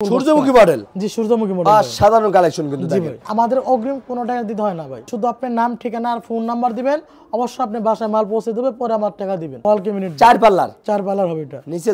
সূর্যমুখী মডেল জি সূর্যমুখী মডেল সাধারণ কালেকশন কিন্তু দেখেন আমাদের অগ্রিম কোনো টাকা দিতে হয় না ভাই, শুধু আপনার নাম ঠিকানা আর ফোন নাম্বার দিবেন, অবশ্যই আপনি বাসায় মাল পৌঁছে দেবে, পরে আমার টাকা দিবেন। অল্প মিনিট 4 পাল্লার হবে এটা, নিচে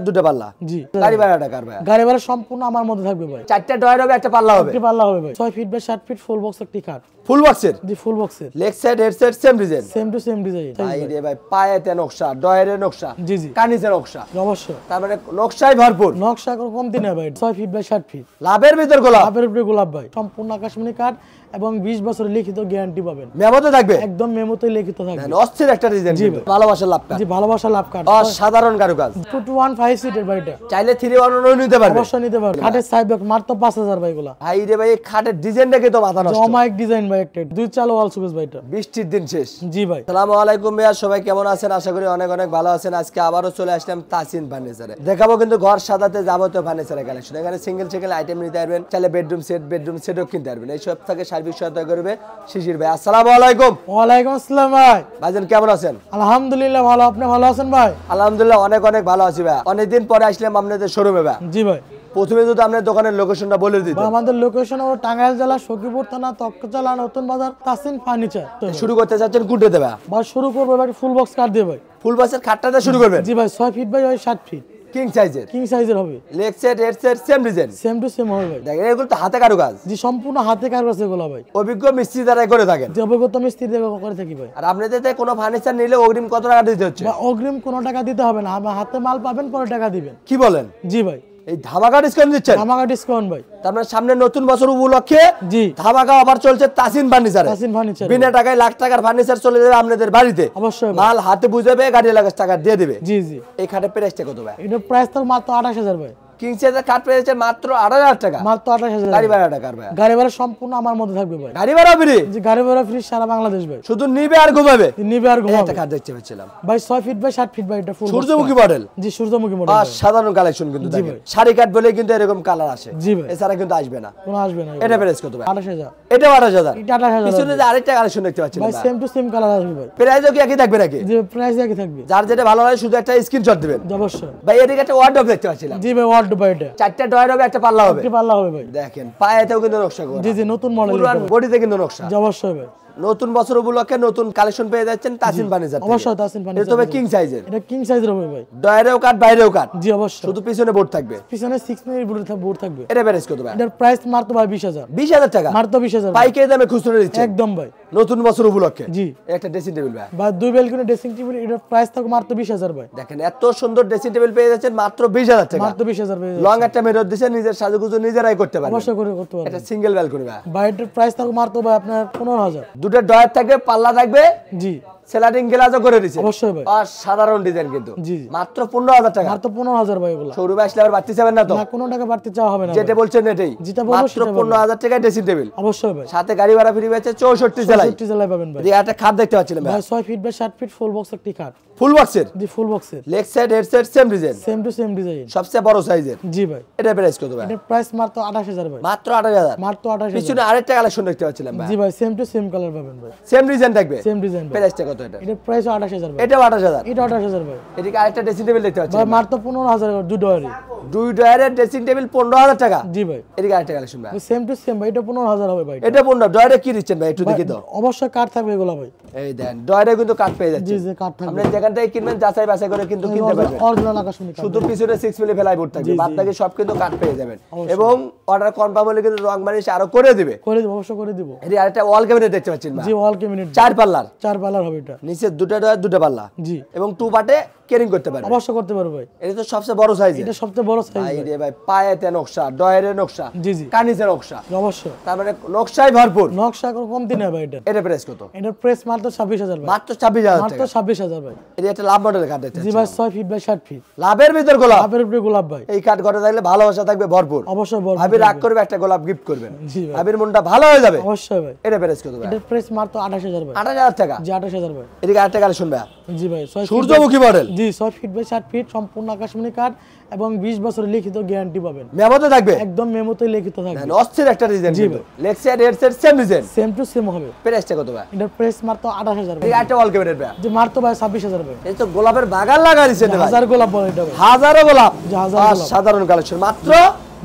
দুটো পাল্লা। জি গাড়ি ভাড়াটা কার ভাই? গাড়ি ভাড়া সম্পূর্ণ আমার মধ্যে থাকবে ভাই। 4টা ডয়ার হবে, একটা পাল্লা হবে। একটা পাল্লা হবে ভাই, 6 feet by 7 feet full box একটি কার। ফুল বক্সের? জি ফুল বক্সের। Leg side head side same design, same to same design ভাই রে ভাই। পায়েতে নকশা, ডয়ারে নকশা, জি জি কানিজে নকশা, অবশ্যই তার মানে নকশাই ভরপুর। নকশা কমতি না ভাই, 6 ফিট বাই 7 ফিট। লাভের ভিতর গোলাপ, লাভের উপরে গোলাপ ভাই, সম্পূর্ণ আকাশমণি কাঠ এবং 20 বছরের লিখিত গ্যারান্টি পাবেন। মেমোতে থাকবে, একদম মেমোতে লিখিত থাকবে। অস্থির একটা ডিজাইন, ভালোবাসার লাভ কাঠ। জি ভালোবাসা লাভ কাঠ, অসাধারণ কারুকাজ। 215 সিটের ভাই এটা, চাইলে 3-1 নিতে পারবে, অবশ্যই নিতে পারবে। খাটের সাইজ মাত্র 5000 ভাই গুলা। ভাই রে ভাই, খাটের ডিজাইনটা কি তো মাথা নষ্ট। জমাইক ডিজাইন ভাই, একটা দুই চাল ওয়াল সুকেস ভাই এটা। বৃষ্টির দিন শেষ। জি ভাই। আসসালামু আলাইকুম ভাইয়া, সবাই কেমন আছেন? আশা করি অনেক অনেক ভালো আছেন। আজকে আবারও চলে আসলাম তাসিন ফার্নিচারে। দেখাবো কিন্তু ঘর সাজাতে যাবতীয় ফার্নিচারের কালেকশন। এখানে সিঙ্গেল আইটেম নিতে পারবেন, চাইলে বেডরুম সেটও কিনতে পারবেন। এই সব থেকে সার্ভিস সহায়তা করবে শিশির ভাই। আসসালামু আলাইকুম। ওয়ালাইকুম আসসালাম ভাই। ভাইজান কেমন আছেন? আলহামদুলিল্লাহ ভালো, আপনি ভালো আছেন ভাই? আলহামদুলিল্লাহ অনেক অনেক ভালো আছি ভাই। অনেকদিন পরে আসলাম আপনাদের শোরুমে ভাই। জি ভাই। প্রথমে যদি আপনার দোকানের লোকেশনটা বলে দিতেন। আমাদের লোকেশন হলো টাঙ্গাইল জেলা সখীপুর থানা তক্কজলা নতুন বাজার, তাসিন ফার্নিচার। শুরু করতে চাচ্ছেন কোনটা দেবা? ভাই শুরু করব ভাই ফুল বক্স কাট দিয়ে ভাই। ফুল বক্সের খাটটাতে শুরু করবেন? জি ভাই, 6 ফিট বাই 7 ফিট কিং সাইজের। কিং সাইজের হবে। Leg side head side same design, same to same হবে ভাই। দেখেন এগুলো তো হাতে কারুকাজ। জি সম্পূর্ণ হাতে কারুকাজ এগুলো ভাই। অভিজ্ঞ মিস্ত্রি দ্বারাই করে থাকেন? যে অভিজ্ঞ মিস্ত্রি দিয়ে করে থাকি ভাই। আর আপনাদের কোনো ফার্নিচার নিলে অগ্রিম কত টাকা দিতে হচ্ছে? অগ্রিম কোনো টাকা দিতে হবে না, আমার হাতে মাল পাবেন, পরে টাকা দিবেন। কি বলেন? জি ভাই। এই ধামাকা ডিসকাউন্ট দিচ্ছেন? ধামাকা ডিসকাউন্ট ভাই। তার মানে সামনে নতুন বছর উপলক্ষে জি ধামাকা অফার চলছে তাসিন ফার্নিচারে। তাসিন ফার্নিচার, বিনা টাকায় লাখ টাকার ফার্নিচার চলে যাবে আপনাদের বাড়িতে। অবশ্যই মাল হাতে বুঝাবে, গাড়ি লাগাস টাকা দিয়ে দিবে। জি জি। এই খাটের প্রাইসটা কত ভাই? এটা প্রাইস তো মাত্র 28000 ভাই। কিং সাইজের খাট পেয়েছে মাত্র 8000 টাকা। মাত্র 28000। গাড়ি ভাড়া টাকা ভাই? গাড়ি ভাড়া সম্পূর্ণ আমার মধ্যে থাকবে ভাই। গাড়ি ভাড়া ফ্রি? জি গাড়ি ভাড়া ফ্রি সারা বাংলাদেশ ভাই। শুধু নিবে আর ঘুমাবে? নিবে আর ঘুমাবে। একটা খাট দেখতে পেয়েছিলাম ভাই 6 ফিট বাই 7 ফিট ভাই, এটা ফুল সূর্যমুখী মডেল। জি সূর্যমুখী মডেল। সাধারণ কালেকশন কিন্তু দেখেন, শাড়ি কাট বলে কিন্তু এরকম কালার আসে। জি ভাই। এছাড়া কিন্তু আসবে না, কোনো আসবে না। এটা প্রাইস কত ভাই? 28000। এটা 28000। এটা 28000। পিছনে যে আরেকটা কালেকশন দেখতে পাচ্ছেন ভাই, সেম টু সেম কালার আসবে ভাই। প্রাইসও কি একই থাকবে নাকি? জি প্রাইস একই থাকবে। যার যেটা ভালো লাগে শুধু একটা স্ক্রিনশট দিবেন। অবশ্যই ভাই এদিকে একটা ওয়ার্ডরোব দেখতে পাচ্ছিলাম। জি ভাই, ওয়ার্ডরোব ভাই এটা। 4টা ডয়ার হবে, একটা পাল্লা হবে। একটা পাল্লা হবে ভাই। দেখেন পায়েতেও কিন্তু নকশা করা। জি জি নতুন মডেল, পুরান বডিতে কিন্তু নকশা। জি অবশ্যই ভাই। নতুন বছর উপলক্ষে নতুন কালেকশন পেয়ে যাচ্ছেন তাসিন ফার্নিচার। অবশ্যই তাসিন ফার্নিচার। এটা তবে কিং সাইজের। এটা কিং সাইজের হবে ভাই। ডয়ারেও কাট, বাইরেও কাট। জি অবশ্যই। শুধু পিছনে বোর্ড থাকবে, পিছনে 6 মিনিট বোর্ড থাকবে। এটা প্রাইস কত ভাই? এটার প্রাইস মাত্র ভাই 20000। 20000 টাকা মাত্র 20000 পাইকারি দামে খুচরা দিচ্ছে একদম ভাই। নতুন বছর উপলক্ষে। জি একটা ড্রেসিং টেবিল ভাই, ভাই 2 বেলকনি ড্রেসিং টেবিল, এটার প্রাইস থাকবে মাত্র 20000 ভাই। দেখেন এত সুন্দর ড্রেসিং টেবিল পেয়ে যাচ্ছেন মাত্র 20000 টাকা। মাত্র 20000 ভাই। লং একটা মিরর দিয়েছে, নিজের সাজুগুজু নিজেরাই করতে পারবেন। অবশ্যই করতে পারবেন। এটা সিঙ্গেল ব্যালকনি ভাই। ভাই এটার প্রাইস থাকবে মাত্র ভাই আপনার 15000। দুটো ডয়ার থাকবে, পাল্লা থাকবে, জি স্লাইডিং গ্লাসও করে দিয়েছে। অবশ্যই ভাই। আর সাধারণ ডিজাইন কিন্তু জি মাত্র 15000 টাকা। মাত্র 15000 ভাই এগুলো। শোরুমে আসলে আবার বাড়তি যাবেন না তো? না কোনো টাকা বাড়তি চাওয়া হবে না। যেটা বলছেন এটাই, যেটা বলবো মাত্র সেটা বলবো। 15000 টাকায় ড্রেসিং টেবিল। অবশ্যই ভাই। সাথে গাড়ি ভাড়া ফ্রি পেয়েছে 64 জেলায়। 64 জেলায় পাবেন ভাই। এই একটা খাট দেখতে পাচ্ছিলেন ভাই, ভাই 6 feet by 7 feet full box একটি কাঠ। ফুল বক্সের? জি ফুল বক্সের। Leg side head side same design, same to same design, সবচেয়ে বড় সাইজের। জি ভাই। এটা প্রাইস কত ভাই? এটার প্রাইস মাত্র 28000 ভাই। মাত্র 8000। মাত্র 28000। পিছনে আরেকটা কালেকশন দেখতে পাচ্ছিলাম ভাই। জি ভাই, সেম টু সেম কালার পাবেন ভাই। সেম ডিজাইন থাকবে, সেম ডিজাইন ভাই। প্রাইসটা কত এটা? এটার প্রাইস 28000 ভাই। এটা 28000। এটা 28000 ভাই। এদিকে আরেকটা ড্রেসিং টেবিল দেখতে পাচ্ছি ভাই মাত্র 15000 দুটো ডয়ারি। দুই ডয়ারের ড্রেসিং টেবিল 15000 টাকা। জি ভাই। এদিকে আরেকটা কালেকশন ভাই, সেম টু সেম ভাই, এটা 15000 হবে ভাই। এটা 15 ডয়ারে কি দিচ্ছেন ভাই একটু দেখি তো। অবশ্যই কাঠ থাকবে এগুলো ভাই। এই দেন ডয়ারে কিন্তু কাট পেয়ে যাচ্ছে। জি জি কাঠ থাকবে। আপনি যেখান থেকে কিনবেন যাচাই বাছাই করে কিন্তু কিনতে পারবেন। অরিজিনাল আকাশমণি কাঠ। শুধু পিছনে 6 মিলি ফেলাই বোর্ড থাকবে, বাদ বাকি সব কিন্তু কাট পেয়ে যাবেন। অবশ্যই। এবং অর্ডার কনফার্ম হলে কিন্তু রং বানিশ আরো করে দিবে। করে দেব, অবশ্যই করে দেব। এই আরেকটা ওয়াল ক্যাবিনেট দেখতে পাচ্ছেন ভাই, জি ওয়াল ক্যাবিনেট 4 পাল্লার। 4 পাল্লার হবে এটা। নিচে দুটো ডয়ার, দুটো পাল্লা। জি এবং 2 পার্টে ক্যারিং করতে পারবে। অবশ্যই করতে পারবে ভাই। এটা তো সবচেয়ে বড় সাইজ। এটা সবচেয়ে বড় সাইজ ভাই ভাই। রে ভাই, পায়েতে নকশা, ডয়ারে নকশা, জি জি কানিজে নকশা, অবশ্যই। তার মানে নকশাই ভরপুর। নকশা কোনো কমতি না ভাই এটা। এটা প্রাইস কত? এটার প্রাইস মাত্র 26000 ভাই। মাত্র 26000 মাত্র টাকা। 26000 ভাই। এটা একটা লাভ মডেলের কাট দেখতে জি ভাই 6 ফিট বাই 7 ফিট। লাভের ভিতর গোলাপ। লাভের উপরে গোলাপ ভাই। এই কাট ঘরে থাকলে ভালোবাসা থাকবে ভরপুর। অবশ্যই বলবো। ভাবি রাগ করবে, একটা গোলাপ গিফট করবেন, জি ভাই। ভাবির মনটা ভালো হয়ে যাবে। অবশ্যই ভাই। এটা প্রাইস কত ভাই? এটার প্রাইস মাত্র 28000 ভাই। 8000 টাকা। জি 28000 ভাই। এদিকে আরেকটা কালেকশন ভাই, জি ভাই 6 সূর্যমুখী মডেল। জি 6 ফিট বাই 7 ফিট সম্পূর্ণ আকাশমণি কাঠ এবং 20 বছরের লিখিত গ্যারান্টি পাবেন। মেমোতে থাকবে, একদম মেমোতে লিখিত থাকবে। অস্থির একটা ডিজাইন। জি কিন্তু leg side head side same design, same to same হবে। প্রাইসটা কত ভাই? এটার প্রাইস মাত্র 28000 ভাই। এই আরেকটা ওয়াল ক্যাবিনেট ভাই, জি মাত্র ভাই 26000 ভাই। এই তো গোলাপের বাগান লাগা দিয়েছেন ভাই, হাজার গোলাপ বলে এটা ভাই। হাজারো গোলাপ। জি, হাজার গোলাপ। সাধারণ কালেকশন মাত্র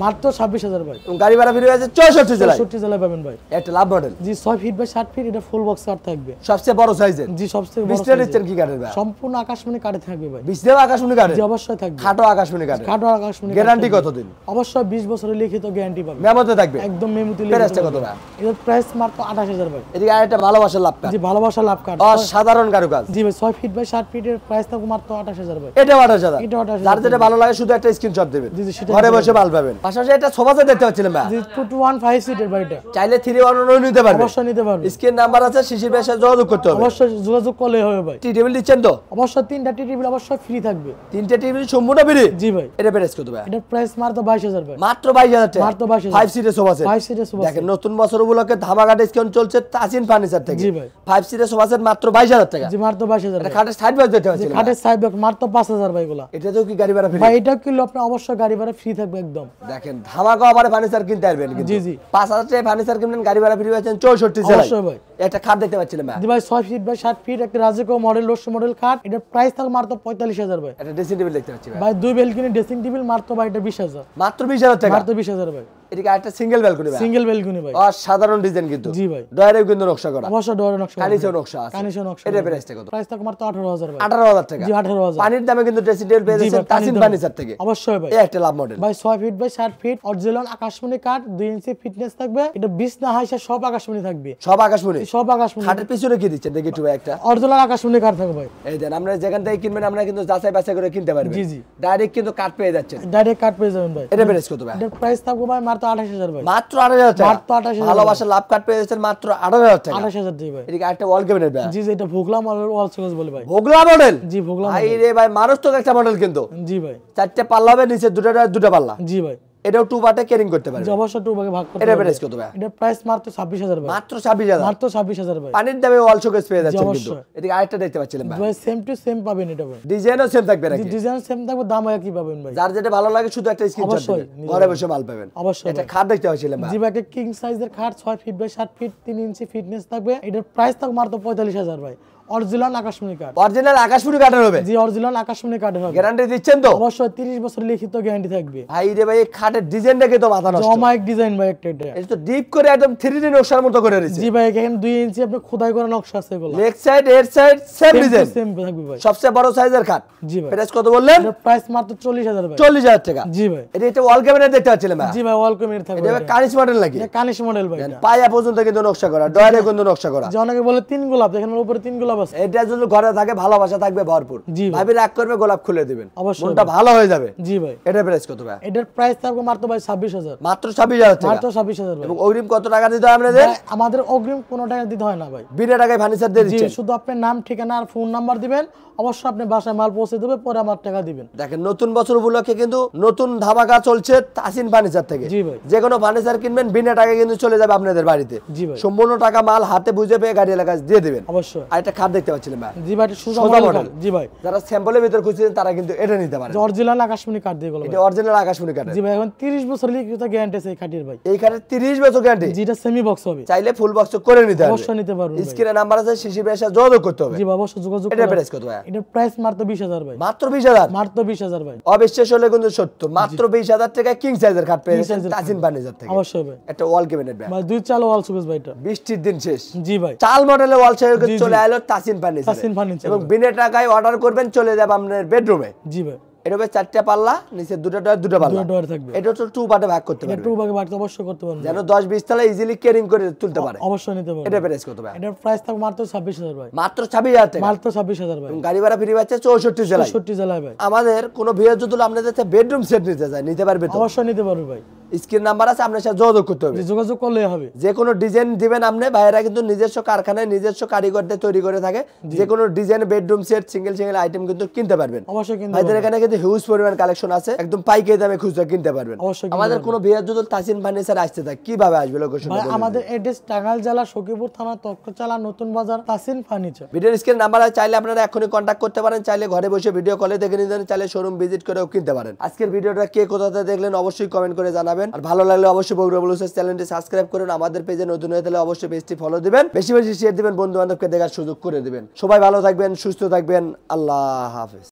মাত্র 26,000 ভাই। এবং গাড়ি ভাড়া ফ্রি আছে 64 জেলায়। 64 জেলায় পাবেন ভাই। একটা লাভ মডেল। জি 6 ফিট বাই 60 ফিট, এটা ফুল বক্স কার থাকবে। সবচেয়ে বড় সাইজের। জি সবচেয়ে বড় বিস্তার দিচ্ছেন কি কাঠের ভাই? সম্পূর্ণ আকাশমণি কাঠে থাকবে ভাই। বিস্তার আকাশমণি কাঠের। জি অবশ্যই থাকবে। খাটো আকাশমণি কাঠের। খাটো আকাশমণি। গ্যারান্টি কতদিন? অবশ্যই 20 বছরের লিখিত গ্যারান্টি পাবেন। মেমোতে থাকবে। একদম মেমোতে লিখিত। প্রাইসটা কত ভাই? এর প্রাইস মাত্র 28,000 ভাই। এদিকে আরেকটা ভালোবাসার লাভ কাঠ। জি ভালোবাসা লাভ কাঠ। অসাধারণ কারুকাজ। জি ভাই 6 ফিট বাই 60 ফিটের প্রাইস থাকবে মাত্র 28,000 ভাই। এটা 28,000। এটা 28,000। যার যেটা ভালো লাগে শুধু একটা স্ক্রিনশট দিবেন। জি জি সেটা ঘরে বসে মাল পাবেন। পাশাপাশি এটা সোফা সেট দেখতে পাচ্ছিলেন ভাই। জি 215 সিটের ভাই এটা। চাইলে 3-1 নিতে পারবেন। অবশ্যই নিতে পারবেন। স্ক্রিন নাম্বার আছে, শিশির ভাইয়ের সাথে যোগাযোগ করতে হবে। অবশ্যই যোগাযোগ করলে হবে ভাই। টি টেবিল দিচ্ছেন তো? অবশ্যই 3টা টি টেবিল অবশ্যই ফ্রি থাকবে। 3টে টেবিল সম্পূর্ণ ফ্রি। জি ভাই। এটা প্রাইস কত ভাই? এটার প্রাইস মাত্র 22,000 ভাই। মাত্র 22,000 টাকা। মাত্র 22,000। 5 সিটের সোফা সেট। 5 সিটের সোফা দেখেন নতুন বছর উপলক্ষে ধামাকা ডিসকাউন্ট চলছে তাসিন ফার্নিচার থেকে। জি ভাই। 5 সিটের সোফা সেট মাত্র 22,000 টাকা। জি মাত্র 22,000। এটা খাটের সাইড বাই দিতে পাচ্ছেন। খাটের সাইড ব্যাগ মাত্র 5,000 ভাই গুলা। এটাতেও কি গাড়ি ভাড়া ফ্রি? ভাই এটা কিনলে আপনি অবশ্যই গাড়ি ভাড়া ফ্রি থাকবে একদম। দেখেন ধামাকা অফারে ফার্নিচার কিনতে পারবেন কিন্তু। জি জি 5,000 টাকা ফার্নিচার কিনবেন, গাড়ি ভাড়া ফ্রি পাচ্ছেন 64 জেলায়। অবশ্যই ভাই। একটা খাট দেখতে পাচ্ছিলেন ভাই। জি ভাই 6 ফিট বাই 60 ফিট একটা রাজকীয় মডেল রোস্ট মডেল খাট। এটার প্রাইস থাকবে মাত্র 45,000 ভাই। একটা ড্রেসিং টেবিল দেখতে পাচ্ছি ভাই। ভাই 2 ব্যালকনি ড্রেসিং টেবিল মাত্র ভাই এটা 20,000। মাত্র 20,000 টাকা। মাত্র 20,000 ভাই। এদিকে একটা সিঙ্গেল ব্যালকনি ভাই। সিঙ্গেল ব্যালকনি ভাই। অসাধারণ ডিজাইন কিন্তু। জি ভাই। ডয়ারেও কিন্তু নকশা করা। অবশ্যই ডোরের নকশা। কানিসেও নকশা আছে। কানিসেও নকশা। এটা প্রাইসটা কত? প্রাইস থাকবে মাত্র 18,000 ভাই। 18,000 টাকা। জি 18,000। পানির দামে কিন্তু ড্রেসিং টেবিল পেয়ে জি যাচ্ছেন ভাই, তাসিন পানির ফার্নিচার থেকে। অবশ্যই ভাই। এই একটা লাভ মডেল। ভাই 6 ফিট বাই 60 ফিট অরিজিনাল আকাশমণি কাঠ, 2 ইঞ্চি ফিটনেস থাকবে। এটা 20 না হাইসা সব আকাশমণি থাকবে। সব আকাশমণি। সব আকাশমণি। খাটের পিছনে কি দিচ্ছেন দেখি একটু ভাই একটা। অরিজিনাল আকাশমণি কাঠ থাকবে ভাই। এই দেন আমরা যেখান থেকে কিনবেন আমরা কিন্তু যাচাই বাছাই করে কিনতে পারবেন। জি জি। ডাইরেক্ট কিন্তু কাট পেয়ে যাচ্ছেন। ডাইরেক্ট কাঠ পেয়ে যাবেন ভাই। এটা প্রাইস কত ভাই? এটার প্রাইস থাকবে ভাই মাত্র 28,000 ভাই। মাত্র 28,000 টাকা। মাত্র 28,000। ভালোবাসা লাভ কাট পেয়ে যাচ্ছেন মাত্র 28,000 টাকা। 28,000 দিয়ে ভাই। এদিকে একটা ওয়াল ক্যাবিনেট ভাই। জি জি এটা ভোগলা মডেল ওয়াল সুকেস বলে ভাই। ভোগলা মডেল। জি ভোগলা ভাই মডেল। রে ভাই মানুষ তো একটা মডেল কিন্তু। জি ভাই। 4টে পাল্লা হবে, নিচে দুটো পাল্লা। জি ভাই। এটাও 2 পার্টে ক্যারিং করতে পারবে। জি অবশ্যই 2 ভাগে ভাগ করতে এটা পারবেন। প্রাইস কত ভাই? এটার প্রাইস মাত্র 26,000 ভাই। মাত্র 26,000। মাত্র 26,000 ভাই। পানির দামে ওয়াল শোকেস পেয়ে যাচ্ছেন কিন্তু। অবশ্যই। এদিকে আরেকটা দেখতে পাচ্ছিলেন ভাই। ভাই সেম টু সেম পাবেন এটা ভাই। ডিজাইনও সেম থাকবে জি নাকি? ডিজাইন সেম থাকবে, দাম একই পাবেন ভাই। যার যেটা ভালো লাগে শুধু একটা স্ক্রিনশট অবশ্যই, দিবেন, ঘরে বসে মাল পাবেন। অবশ্যই এটা ভাই। খাট দেখতে পাচ্ছিলেন ভাই। জি ভাই একটা কিং সাইজের খাট 6 ফিট বাই 60 ফিট 3 ইঞ্চি ফিটনেস থাকবে। এটার প্রাইস থাকবে মাত্র 45,000 ভাই। অরিজিনাল আকাশমণি কাঠ। অরিজিনাল আকাশমণি কাঠের হবে। জি অরিজিনাল আকাশমণি কাঠের হবে। গ্যারান্টি দিচ্ছেন তো? অবশ্যই 30 বছর লিখিত গ্যারান্টি থাকবে। ভাই রে ভাই এই খাটের ডিজাইনটাকে তো মাথা নষ্ট। জমাইক ডিজাইন ভাই একটা এটা। এটা তো ডিপ করে একদম 3D নকশার মতো করে দিয়েছে। জি ভাই এখানে 2 ইঞ্চি আপনি খোদাই করা নকশা আছে এগুলো। লেগ সাইড এর সাইড সেম ডিজাইন। সেম থাকবে ভাই। সবচেয়ে বড় সাইজের খাট। জি ভাই। প্রাইস কত বললেন? এটার প্রাইস মাত্র 40,000 ভাই। 40,000 টাকা। জি ভাই। এটা একটা ওয়াল ক্যাবিনেট দেখতে পাচ্ছিলেন ভাই। জি ভাই ওয়েলকাম এর থাকবে। এটা কানিস মডেল নাকি? এটা কানিশ মডেল ভাই এটা। পায়া পর্যন্ত কিন্তু নকশা করা, ডয়ারে কিন্তু নকশা করা। যে অনেকে বলে 3 গোলাপ, এখানে উপরে 3 গোলাপ আছে। এটা যদি ঘরে থাকে ভালোবাসা থাকবে ভরপুর। জি ভাই। ভাবি রাগ করবে গোলাপ খুলে দিবেন, অবশ্যই মনটা ভাই। ভালো হয়ে যাবে। জি ভাই। এটা প্রাইস কত ভাই? এটার প্রাইস থাকবে মাত্র ভাই 26,000। মাত্র 26,000 টাকা। মাত্র 26,000 ভাই। এবং অগ্রিম কত টাকা দিতে হবে আপনাদের? ভাই, আমাদের অগ্রিম কোনো টাকা দিতে হয় না ভাই। বিনা টাকায় ফার্নিচার দিয়ে জি দিচ্ছেন। শুধু আপনার নাম ঠিকানা আর ফোন নাম্বার দিবেন, অবশ্যই আপনি বাসায় মাল পৌঁছে দেবে, পরে আমার টাকা দিবেন। দেখেন নতুন বছর উপলক্ষে কিন্তু নতুন ধামাকা চলছে তাসিন ফার্নিচার থেকে। জি ভাই। যে কোনো ফার্নিচার কিনবেন বিনা টাকায় কিন্তু চলে যাবে আপনাদের বাড়িতে। জি ভাই। সম্পূর্ণ টাকা মাল হাতে বুঝে পেয়ে গাড়ি এলাকায় দিয়ে দিবেন। অবশ্যই। আর একটা খাট দেখতে পাচ্ছিলেন ভাই। জি ভাই এটা সোজা সোজা মডেল মডেল। কাঠ। জি ভাই। যারা স্যাম্পলের ভিতর খুঁজছেন তারা কিন্তু এটা নিতে পারে। অরিজিনাল আকাশমণি কাঠ দিয়ে গেল এটা অরিজিনাল আকাশমণি কাঠ। জি ভাই। এখন 30 বছর লিখিত গ্যারান্টি আছে এই কাঠের ভাই। এই খাটের 30 বছর গ্যারান্টি। যেটা সেমি বক্স হবে। চাইলে ফুল বক্স করে নিতে হবে। অবশ্যই নিতে পারবেন ভাই। স্ক্রিনে নাম্বার আছে, শিশির ভাইয়ের সাথে যোগাযোগ করতে হবে। জি ভাই অবশ্যই যোগাযোগ এটা করুন। প্রাইস কত ভাই? এটার প্রাইস মাত্র 20,000 ভাই। মাত্র 20,000। মাত্র 20,000 ভাই। অবিশ্বাস হলে কিন্তু সত্য, মাত্র 20,000 টাকায় কিং সাইজের খাট পেয়ে King যাচ্ছেন size এর তাসিন ফার্নিচার থেকে। অবশ্যই ভাই। একটা ওয়াল ক্যাবিনেট ভাই। ভাই 2 চাল ওয়াল সুকেস ভাই এটা। বৃষ্টির দিন শেষ, জি ভাই। চাল মডেলের ওয়াল শেয়ার জি, চলে জি। এলো তাসিন ফার্নিচার। তাসিন ফার্নিচার এবং ভাই। বিনা টাকায় অর্ডার করবেন, চলে যাবে আপনার বেডরুমে। জি ভাই। এটা হবে 4টে পাল্লা, নিচে দুটো পাল্লা। 2 ডোর থাকবে। এটা তো 2 পার্টে ভাগ করতে এটা পারবেন, 2 ভাগে ভাগ অবশ্যই করতে পারবেন। যেন 10-20 তলা ইজিলি ক্যারিং করে তুলতে পারে। অবশ্যই নিতে পারবেন। এটা প্রাইস কত ভাই? এটার প্রাইস থাকবে মাত্র 26,000 ভাই। মাত্র 26,000 টাকা। মাত্র 26,000 ভাই। এবং গাড়ি ভাড়া ফ্রি পাচ্ছে 64 জেলায়। 64 জেলায় ভাই। আমাদের কোনো ভিউয়ার যদি আপনাদের কাছে বেডরুম সেট নিতে চায় নিতে পারবে তো? অবশ্যই নিতে পারবে ভাই। স্ক্রিন নাম্বার আছে, আপনার সাথে যোগাযোগ করতে হবে। যে যোগাযোগ করলেই হবে। যে কোনো ডিজাইন দিবেন আপনি, ভাইয়েরা কিন্তু নিজস্ব কারখানায় নিজস্ব কারিগরদের তৈরি করে থাকে। যে কোনো design bedroom set single item কিন্তু কিনতে পারবেন। অবশ্যই কিনতে ভাইদের পারবেন। এখানে কিন্তু হিউজ পরিমাণ কালেকশন আছে, একদম পাইকারি দামে খুচরা কিনতে পারবেন। অবশ্যই কিনতে আমাদের পারবেন। কোনো ভিউয়ার যদি তাসিন ফার্নিচার আসতে থাকে কিভাবে আসবে লোকেশন? ভাই আমাদের অ্যাড্রেস টাঙ্গাইল জেলা সখীপুর থানা তক্রচালা নতুন বাজার তাসিন ফার্নিচার। ভিডিওর স্ক্রিন নাম্বার আছে, চাইলে আপনারা এখনই কন্ট্যাক্ট করতে পারেন, চাইলে ঘরে বসে ভিডিও কলে দেখে নিতে পারেন, চাইলে শোরুম ভিজিট করেও কিনতে পারেন। আজকের ভিডিওটা কে কোথাতে দেখলেন অবশ্যই কমেন্ট করে জানাবেন। আর ভালো লাগলে অবশ্যই বগুড়া ব্লুসেস চ্যানেলটি সাবস্ক্রাইব করুন। আমাদের পেজে নতুন হয়ে থাকলে অবশ্যই পেজটি ফলো দিবেন, বেশি বেশি শেয়ার দিবেন, বন্ধু বান্ধবকে দেখার সুযোগ করে দিবেন। সবাই ভালো থাকবেন, সুস্থ থাকবেন, আল্লাহ হাফেজ।